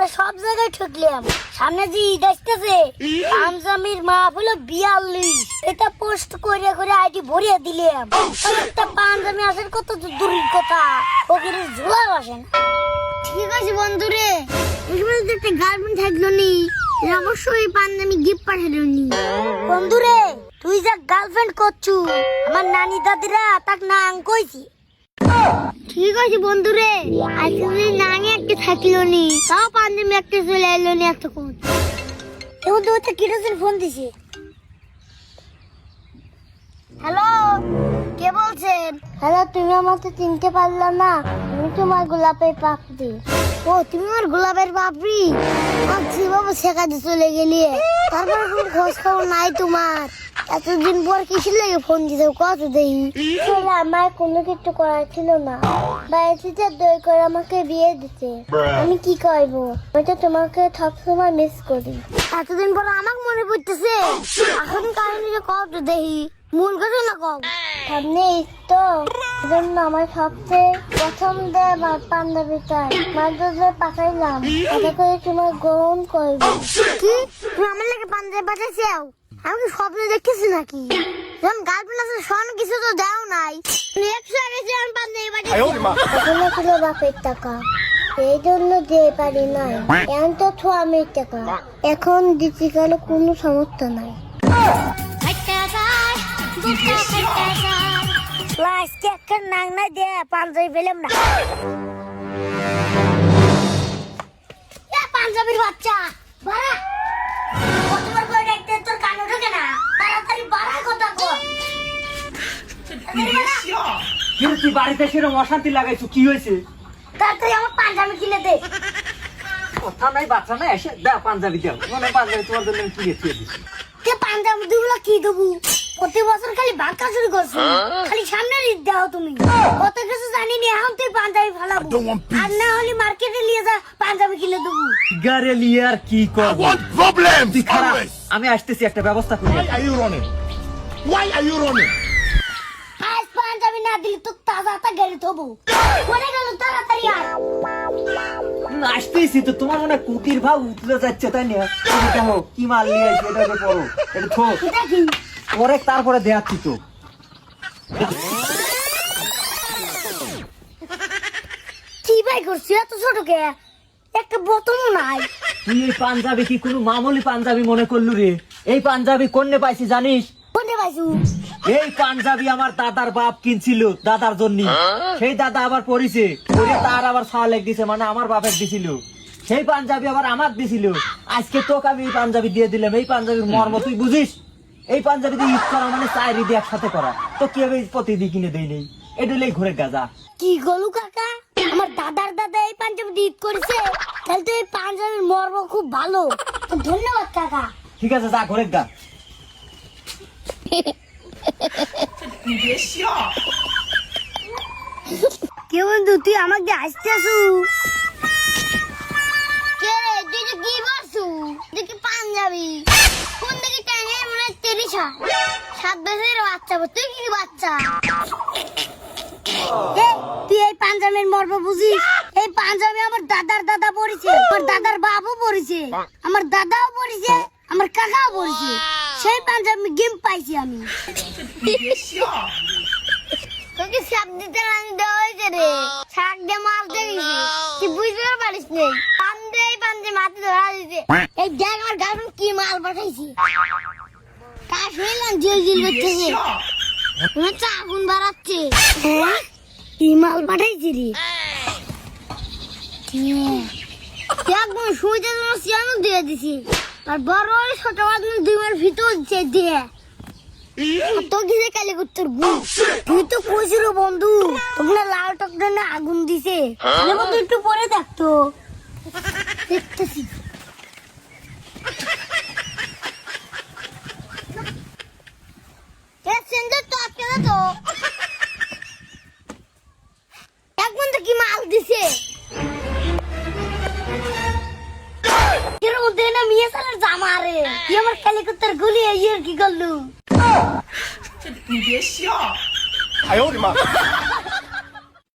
আমরা সব জায়গায় ঠকলাম। সামনে যে ঈদ আসতেছে, পাঞ্জাবির মাপ হলো 42, এটা পোস্ট করে করে আইডি ভরিয়ে দিলাম। একটা পাঞ্জাবি আসার কত দূরের কথা, ওকে ঝোলা আসে না। ঠিক আছে বন্ধু রে, একটা গার্লফ্রেন্ড থাকলো নি, অবশ্যই পাঞ্জাবি গিফট পাঠালো নি। বন্ধু রে, তুই যা গার্লফ্রেন্ড করছু, আমার নানি দাদিরা তাক না কইছি। ঠিক আছে বন্ধু রে, আজকে নানি একটা থাকলো নি, তাও পাঞ্জাবি একটা চলে এলো নি একটা কোন। এখন তো হচ্ছে কিরোসিন ফোন দিছে। হ্যালো, কে বলছেন? হ্যালো, তুমি আমাকে চিনতে পারলা না? আমি তোমার গোলাপের পাপড়ি। ও, তুমি আমার গোলাপের পাপড়ি? আচ্ছা বাবু, শেখাতে চলে গেলি, তারপর কোনো খোঁজ খবর নাই তোমার। এতদিন পর কিসের লেগে ফোন দিতে কত দেই? আমার কোনো কিছু করার ছিল না, বাড়িতে দই করে আমাকে বিয়ে দিতে। আমি কি করবো? আমি তো তোমাকে সবসময় মিস করি। এতদিন পর আমাকে মনে পড়তেছে, এখন কাহিনী কত দেই, মূল কথা না কম। সামনে তো জন্য আমার সবচেয়ে পছন্দের পাঞ্জাবিটা মাদ্রাজে পাঠাইলাম, এটা করে তোমার গ্রহণ করবো। কি তুমি আমার লাগে পাঞ্জাবি পাঠাইছাও? আমি কি স্বপ্নে দেখতেছি নাকি? যখন গার্লফ্রেন্ড আছে সন কিছু তো দাও নাই, নেক্সট আগে যে আমি পাঞ্জাবি পাঠাইছি এগুলো ছিল বাপের টাকা, এই জন্য দিয়ে পারি নাই। এখন তো স্বামীর টাকা, এখন দিচ্ছি কেন কোনো সমস্যা নাই। পাঞ্জাবির বাচ্চা তোর কানে ঢোকে না, তাড়াতাড়ি বাড়ার কথা কর। তুই বাড়িতে সেরকম অশান্তি লাগাইছো, কি হয়েছে? তাড়াতাড়ি আমার পাঞ্জাবি কিনে দে। কথা নাই বাচ্চা নাই, এসে দাও পাঞ্জাবি দাও। মানে পাঞ্জাবি তোমার জন্য কি দিয়ে দিচ্ছি। পাঞ্জাবি দুগুলো কি দেবো? প্রতি বছর খালি বাঁকা শুরু করছো, খালি সামনে দাও তুমি। কত কিছু জানি না, এখন তুই পাঞ্জাবি ফালাবো, আর না হলে মার্কেটে নিয়ে যা পাঞ্জাবি কিনে দেবো। গারে লিয়ে আর কি করবো? তুই খারাপ, আমি আসতেছি, একটা ব্যবস্থা করি। আজ পাঞ্জাবি না দিলে তো তাজা গাড়ি থবো। পরে গেল তাড়াতাড়ি আর আসতেছি তো, তোমার মনে কুটির ভাব উতলে যাচ্ছে তাই না? তুমি দেখো কি মাল নিয়ে আসবে, এটা পড়ো, এটা থোক পরে, তারপরে দেখাচ্ছি তো। কি ভাই করছি এত ছোট কে, একটা বোতলও নাই। তুই এই পাঞ্জাবি কি কোনো মামুলি পাঞ্জাবি মনে করলু রে? এই পাঞ্জাবি কোনে পাইছি জানিস? কোনে পাইছু? এই পাঞ্জাবি আমার দাদার বাপ কিনছিল দাদার জন্য, সেই দাদা আবার পরিছে, পরে তার আবার সালেক দিছে, মানে আমার বাপের দিছিল। সেই পাঞ্জাবি আবার আমার দিছিল, আজকে তোকে আমি এই পাঞ্জাবি দিয়ে দিলাম। এই পাঞ্জাবির মর্ম তুই বুঝিস? এই পাঞ্জাবি দিয়ে ঈদ করা মানে 4 ঈদ একসাথে করা, তো কি হবে প্রতিদিন কিনে দেই নেই, এটা হলেই ঘুরে গাজা। কি গলু কাকা, আমার দাদার দাদা এই পাঞ্জাবি ঈদ করেছে, তাহলে তো এই পাঞ্জাবির মর্ম খুব ভালো। ধন্যবাদ কাকা। ঠিক আছে, যা ঘুরে গা। কে বন্ধু, তুই আমাকে আসতেছু? কে রে, তুই তো কি বলছু? দেখি পাঞ্জাবি কোন দিকে টানে, মনে হয় 7 বছরের বাচ্চা। তুই কি বাচ্চা? তুই এই পাঞ্জাবির মর্ম বুঝিস? এই পাঞ্জাবি আমার দাদার দাদা পরেছে, আমার দাদার বাবু পরেছে, আমার দাদাও পরেছে, আমার কাকাও পরেছে। সেই পাঞ্জাবি গেম পাইছি আমি। তোকে সাপ দিতে রানি দেওয়া হয়েছে রে, শাক দিয়ে মাছ দেখেছি, তুই বুঝতে পারিস নেই। পাঞ্জে মাথা ধরা দিতে, এই দেখ আমার গার্লফ্রেন্ড কি মাল পাঠাইছি। কাজ হইলাম জিল জিল করতেছে, মনে হচ্ছে আগুন বাড়াচ্ছে। কি মাল পাঠাইছি রে? একদম সুইতে তোমার সিয়ানো দিয়ে দিছি, আর বড় ছোট আদমি 2 মাস ভিতর দিয়ে তো গিয়ে কালে করতে তুই তো কইছিল বন্ধু, তোমরা লাল টকটা না আগুন দিছে। বন্ধু একটু পরে দেখতো, দেখতেছি। এক বন্ধু কি মাল দিছে? এর মধ্যে না মিয়া সালের জামা রে, কি আমার কালে করতে গুলি কি করলু? 哎呦我的妈！